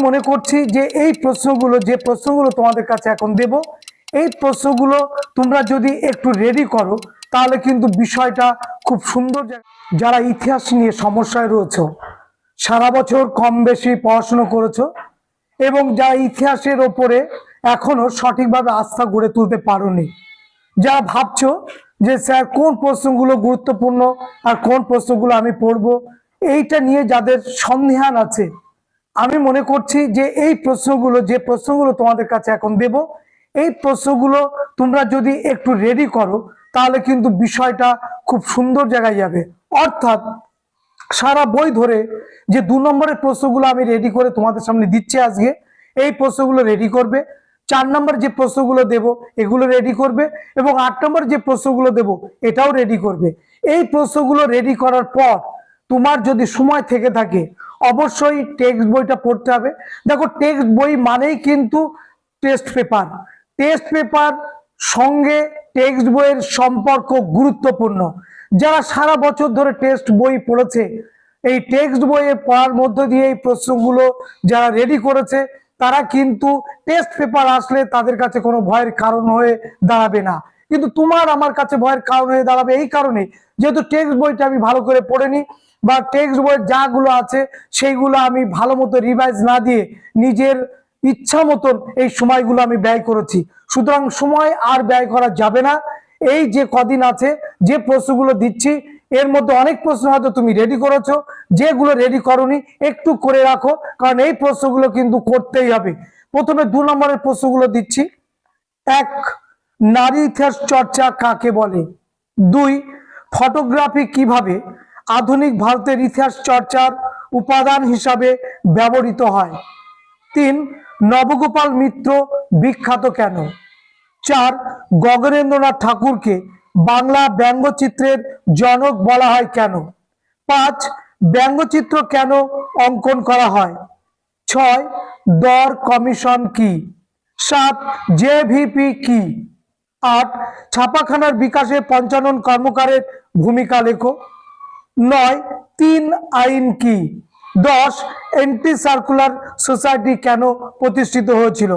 মনে করছি যে এই প্রশ্নগুলো যে প্রশ্নগুলো তোমাদের কাছে এখন দেব, এই প্রশ্নগুলো তোমরা যদি একটু রেডি করো তাহলে কিন্তু বিষয়টা খুব সুন্দর। যারা ইতিহাস নিয়ে সমস্যায় রয়েছে, সারা বছর কম বেশি পড়াশুনো করেছো এবং যারা ইতিহাসের ওপরে এখনো সঠিকভাবে আস্থা গড়ে তুলতে পারোনি, যারা ভাবছো যে স্যার কোন প্রশ্নগুলো গুরুত্বপূর্ণ আর কোন প্রশ্নগুলো আমি পড়বো, এইটা নিয়ে যাদের সন্দেহান আছে, আমি মনে করছি যে এই প্রশ্নগুলো যে প্রশ্নগুলো তোমাদের কাছে এখন দেব, এই প্রশ্নগুলো তোমরা যদি একটু রেডি করো তাহলে কিন্তু বিষয়টা খুব সুন্দর জায়গায় যাবে। অর্থাৎ সারা বই ধরে যে 2 নম্বরের প্রশ্নগুলো আমি রেডি করে তোমাদের সামনে দিচ্ছি আজকে, এই প্রশ্নগুলো রেডি করবে। 4 নম্বর যে প্রশ্নগুলো দেব এগুলো রেডি করবে এবং 8 নম্বর যে প্রশ্নগুলো দেব এটাও রেডি করবে। এই প্রশ্নগুলো রেডি করার পর তোমার যদি সময় থেকে থাকে অবশ্যই টেক্সট বইটা পড়তে হবে। দেখো, টেক্সট বই মানেই কিন্তু টেস্ট পেপার। টেস্ট পেপার সঙ্গে টেক্সট বইয়ের সম্পর্ক গুরুত্বপূর্ণ। যারা সারা বছর ধরে টেক্সট বই পড়েছে, এই টেক্সট বইয়ে পড়ার মধ্য দিয়ে এই প্রশ্নগুলো যারা রেডি করেছে, তারা কিন্তু টেস্ট পেপার আসলে তাদের কাছে কোনো ভয়ের কারণ হয়ে দাঁড়াবে না। কিন্তু তোমার আমার কাছে ভয়ের কারণ হয়ে দাঁড়াবে এই কারণে, যেহেতু টেক্সট বইটা আমি ভালো করে পড়িনি বা টেক্সট বইয়ের যাগুলো আছে সেইগুলো আমি ভালো মতো রিভাইজ না দিয়ে নিজের ইচ্ছা মতন এই সময়গুলো আমি ব্যয় করেছি। সুতরাং সময় আর ব্যয় করা যাবে না। এই যে কদিন আছে যে প্রশ্নগুলো দিচ্ছি এর মধ্যে অনেক প্রশ্ন হয়তো তুমি রেডি করেছো, যেগুলো রেডি করোনি একটু করে রাখো, কারণ এই প্রশ্নগুলো কিন্তু করতেই হবে। প্রথমে 2 নম্বরের প্রশ্নগুলো দিচ্ছি। 1, নারী ইতিহাস চর্চা কাকে বলে? 2, ফটোগ্রাফি কিভাবে আধুনিক ভারতের ইতিহাস চর্চার উপাদান হিসাবে ব্যবহৃত হয়? 3, নবগোপাল মিত্র বিখ্যাত কেন? 4, গগনেন্দ্রনাথ ঠাকুরকে বাংলা ব্যঙ্গচিত্রের জনক বলা হয় কেন? 5, ব্যঙ্গচিত্র কেন অঙ্কন করা হয়? 6, দর কমিশন কি? 7, জেভিপি কি? 8, ছাপাখানার বিকাশে পঞ্চানন কর্মকারের ভূমিকা লেখো। 9, 3 আইন কি? 10, এন্টি সার্কুলার সোসাইটি কেন প্রতিষ্ঠিত হয়েছিল?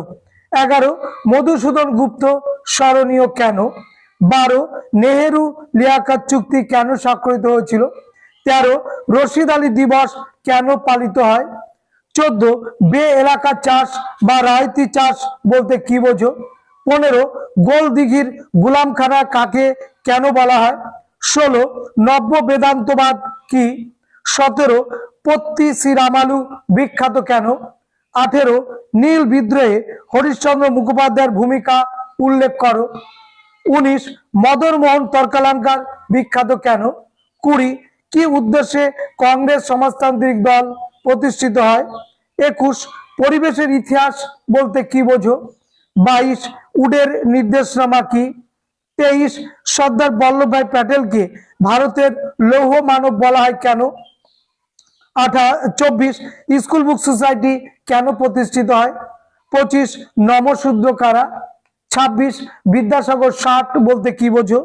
11, মধুসূদন গুপ্ত স্মরণীয় কেন? 12, নেহেরু লিয়াকত চুক্তি কেন স্বাক্ষরিত হয়েছিল? 13, রশিদ আলী দিবস কেন পালিত হয়? 14, বে এলাকা চাষ বা রায়তি চাষ বলতে কি বোঝো? 15, গোল দিঘির গুলামখানা কাকে কেন বলা হয়? 16, নব্য বেদান্তবাদ কি? 17, পত্তি শ্রীরামালু বিখ্যাত কেন? 18, নীল বিদ্রোহে হরিশ্চন্দ্র মুখোপাধ্যায়ের ভূমিকা উল্লেখ করো। 19, মদন মোহন তর্কালঙ্কার বিখ্যাত কেন? 20, কি উদ্দেশ্যে কংগ্রেস সমাজতান্ত্রিক দল প্রতিষ্ঠিত হয়? 21, পরিবেশের ইতিহাস বলতে কি বোঝো? 22, উডের নির্দেশনামা কি? 23, সর্দার বল্লভভাই প্যাটেলকে ভারতের লৌহ মানব বলা হয় কেন? 24, স্কুল বুক সোসাইটি কেন প্রতিষ্ঠিত হয়? 25, নমশূদ্র কারা? 26, বিদ্যাসাগর 60 বলতে কি বোঝো?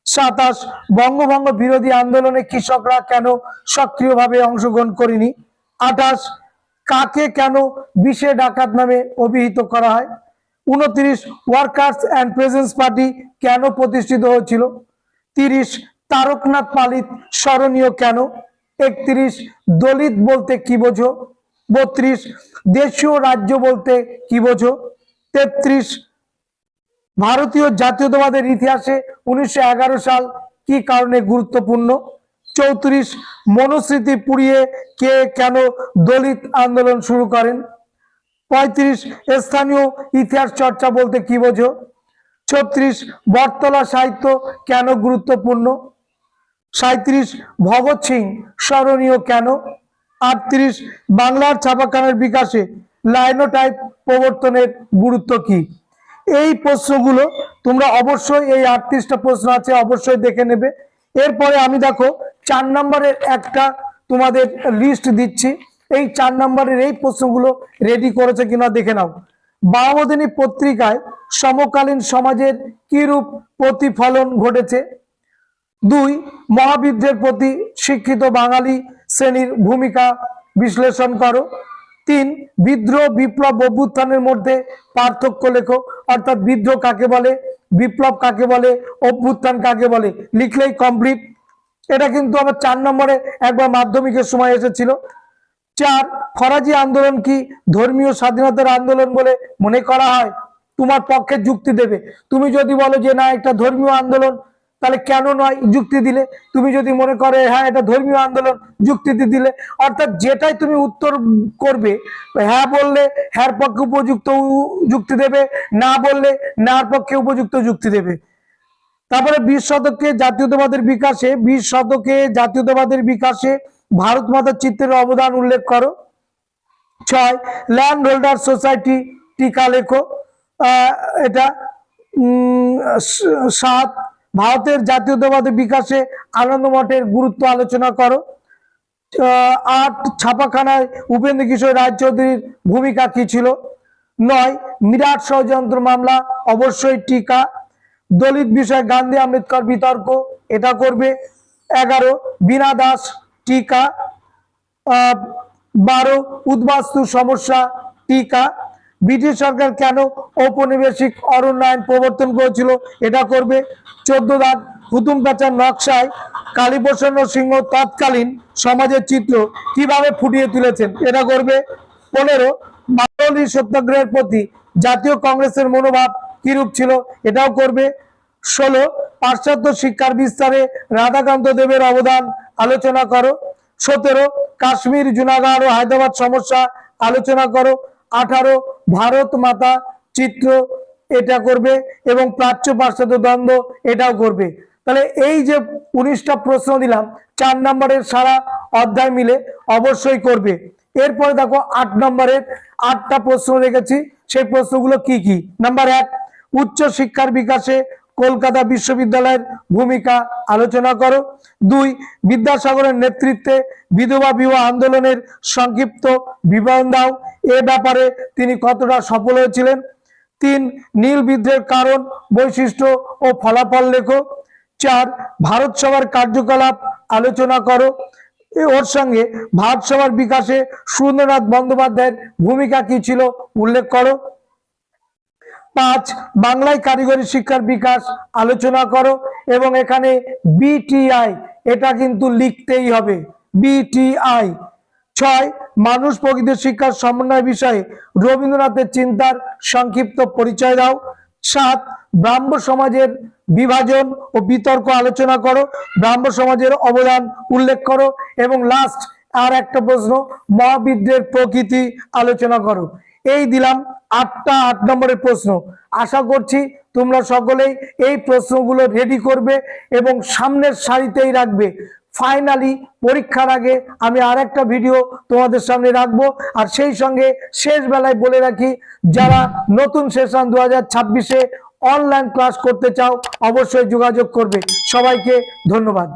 27, বঙ্গভঙ্গ বিরোধী আন্দোলনে কৃষকরা কেন সক্রিয়ভাবে অংশগ্রহণ করেনি? 28, কাকে কেন বিশে ডাকাত নামে অভিহিত করা হয়? 29, ওয়ার্কার্স অ্যান্ড প্রেজেন্স পার্টি কেন প্রতিষ্ঠিত হয়েছিল? 30, তারকনাথ পালিত স্মরণীয় কেন? 31, দলিত বলতে কি বোঝো? 32, দেশীয় রাজ্য বলতে কি বোঝো? 33, ভারতীয় জাতীয়তাবাদের ইতিহাসে 1911 সাল কি কারণে গুরুত্বপূর্ণ? 34, মনুস্মৃতি পুড়িয়ে কে কেন দলিত আন্দোলন শুরু করেন? 35, স্থানীয় ইতিহাস চর্চা বলতে কি বোঝো? 36, বটতলা সাহিত্য কেন গুরুত্বপূর্ণ? 37, ভগৎ সিং স্মরণীয় কেন? 38, বাংলার ছাপাখানার বিকাশে লাইনোটাইপ প্রবর্তনের গুরুত্ব কি? এই প্রশ্নগুলো তোমরা অবশ্যই, এই 38টা প্রশ্ন আছে, অবশ্যই দেখে নেবে। এরপরে আমি দেখো 4 নম্বরের একটা তোমাদের লিস্ট দিচ্ছি। এই 4 নম্বরের এই প্রশ্নগুলো রেডি করেছে কিনা দেখে নাও। বামদিনী পত্রিকায় সমকালীন সমাজের কিরূপ প্রতিফলন ঘটেছে? 2, মহাবিদ্যের প্রতি শিক্ষিত বাঙালি শ্রেণীর ভূমিকা বিশ্লেষণ করো। 3 বিদ্রোহ বিপ্লব অভ্যুত্থানের মধ্যে পার্থক্য লেখো, অর্থাৎ বিদ্রোহ কাকে বলে, বিপ্লব কাকে বলে, অভ্যুত্থান কাকে বলে, লিখলেই কমপ্লিট। এটা কিন্তু আবার 4 নম্বরে একবার মাধ্যমিকের সময় এসেছিল। 4 ফরাজি আন্দোলন কি ধর্মীয় স্বাধীনতার আন্দোলন বলে মনে করা হয়? তোমার পক্ষে যুক্তি দেবে। তুমি যদি বলো যে না একটা ধর্মীয় আন্দোলন, তাহলে কেন নয় যুক্তি দিলে। তুমি যদি মনে করে হ্যাঁ এটা ধর্মীয় আন্দোলন, যুক্তি দিলে। অর্থাৎ যেটাই তুমি উত্তর করবে, হ্যাঁ বললে হ্যাঁ পক্ষে উপযুক্ত যুক্তি দেবে, না বললে না পক্ষে উপযুক্ত যুক্তি দেবে। তারপরে 20 শতকে জাতীয়তাবাদের বিকাশে, 20 শতকে জাতীয়তাবাদের বিকাশে ভারত মাতার চিত্রের অবদান উল্লেখ করো। 6 ল্যান্ড হোল্ডার সোসাইটি টিকা লেখো, এটা 7 ভারতের জাতীয়তাবাদের বিকাশে আনন্দ মঠের গুরুত্ব আলোচনা করো। 8 ছাপাখানায় উপেন্দ্র কিশোর রায়চৌধুরীর ভূমিকা কি ছিল। 9 মিরাট ষড়যন্ত্র মামলা অবশ্যই টিকা। দলিত বিষয় গান্ধী আম্বেদকর বিতর্ক, এটা করবে। 11 বীণা দাস টিকা। 12 উদ্বাস্তু সমস্যা টিকা। ব্রিটিশ সরকার কেন ঔপনিবেশিক অরণ্য আইন প্রবর্তন করেছিল, এটা করবে। 14 দাগ হুতুম প্যাঁচার নকশায় কালীপ্রসন্ন সিংহ তৎকালীন সমাজের চিত্র কিভাবে ফুটিয়ে তুলেছেন, এটা করবে। 15 বারলি সত্যাগ্রহের প্রতি জাতীয় কংগ্রেসের মনোভাব কিরূপ ছিল, এটাও করবে। 16 পাশ্চাত্য শিক্ষার বিস্তারে রাধাকান্ত দেবের অবদান আলোচনা করো। 17 কাশ্মীর জুনাগড় ও হায়দ্রাবাদ সমস্যা আলোচনা করো। 18 ভারত মাতা চিত্র, এটা করবে। এবং প্রাচ্য পাশ্চাত্য দ্বন্দ্ব, এটাও করবে। তাহলে এই যে 19টা প্রশ্ন দিলাম 4 নম্বরের সারা অধ্যায় মিলে অবশ্যই করবে। এরপরে দেখো 8 নম্বরের 8টা প্রশ্ন রেখেছি, সেই প্রশ্নগুলো কি কি। নাম্বার 1 উচ্চ শিক্ষার বিকাশে কলকাতা বিশ্ববিদ্যালয়ের ভূমিকা আলোচনা করো। 2 বিদ্যাসাগরের নেতৃত্বে বিধবা বিবাহ আন্দোলনের সংক্ষিপ্ত বিবরণ দাও, এ ব্যাপারে তিনি কতটা সফল হয়েছিলেন। 3 নীল বিদ্রোহের কারণ বৈশিষ্ট্য ও ফলাফল লেখো। 4 ভারত সভার কার্যকলাপ আলোচনা করো, ওর সঙ্গে ভারত সভার বিকাশে সুরেন্দ্রনাথ বন্দ্যোপাধ্যায়ের ভূমিকা কি ছিল উল্লেখ করো। 5 বাংলায় কারিগরি শিক্ষার বিকাশ আলোচনা করো, এবং এখানে বিটিআই এটা কিন্তু লিখতেই হবে, বিটিআই। 6 মানুষ প্রকৃত শিক্ষার সমন্বয় বিষয়ে রবীন্দ্রনাথের চিন্তার সংক্ষিপ্ত পরিচয় দাও। 7 ব্রাহ্ম সমাজের বিভাজন ও বিতর্ক আলোচনা করো, ব্রাহ্ম সমাজের অবদান উল্লেখ করো। এবং লাস্ট আর একটা প্রশ্ন, মহাবিদ্যের প্রকৃতি আলোচনা করো। এই দিলাম 8টা 8 নম্বরের প্রশ্ন। আশা করছি তোমরা সকলেই এই প্রশ্নগুলো রেডি করবে এবং সামনের সারিতেই রাখবে। ফাইনালি পরীক্ষার আগে আমি আর একটা ভিডিও তোমাদের সামনে রাখবো। আর সেই সঙ্গে শেষ বেলায় বলে রাখি, যারা নতুন সেশন 2026-এ অনলাইন ক্লাস করতে চাও অবশ্যই যোগাযোগ করবে। সবাইকে ধন্যবাদ।